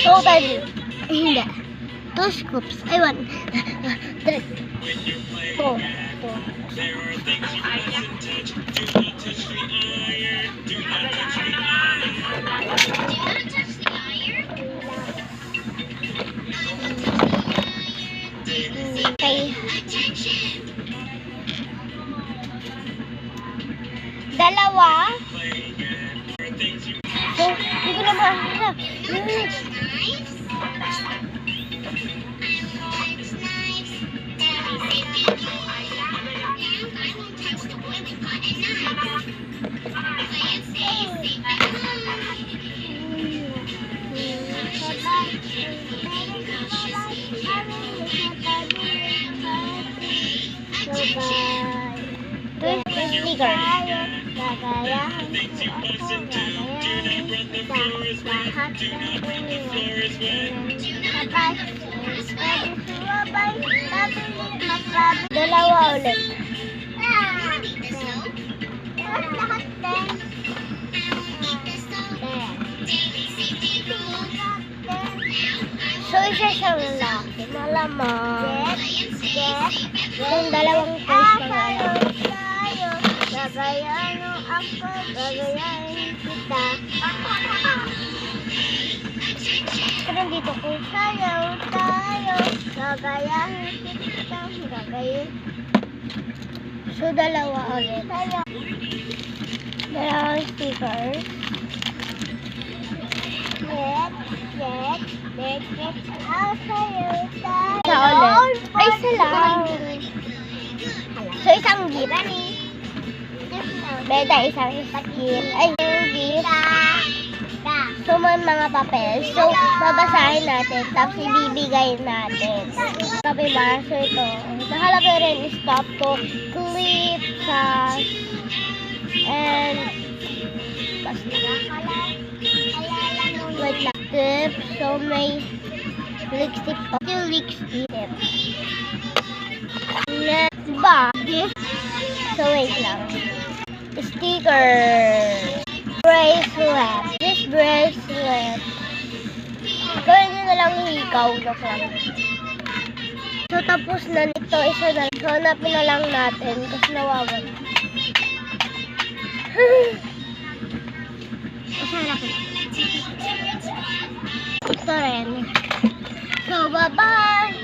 Totally. Hindi. 2 scoops. Ay, 1. 3. 4. Okay. Dalawa. So, hindi ko na mahanap. Dalawa ulit. So, isa siyang lalaki. Malamang. Yung dalawang face na lalaki. Gagayahin mo ako, gagayahin kita. Pero dito ko, sayaw tayo, gagayahin kita, gagayahin. So, dalawa ulit. Dalawang stickers. Sayaw tayo. Isa ulit. Ay, isa lang. So, isang gift. Beta, isang gift. Ay, yung gift. So, may mga papel. So, babasahin natin. Tapos, ibibigay natin. Kapibara. So, ito. Nakalagay rin stop to clip, sash, and wait lang. Tip. So, may lipstick pa. Yung lipstick. Next ba? So, wait lang. Sticker. Bracelet. This bracelet. Gawin nyo na lang hikaw. So, tapos na ito. Isa na. So, hanapin na lang natin. Kasi nawawan. Kasi hanapin. Ito rin. So, bye-bye!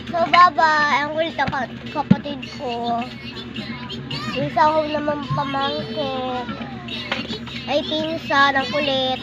So, bye-bye! Ang kulit ang kapatid ko. Yung isa ko naman pamangkin. Ay, pinsa ng kulit.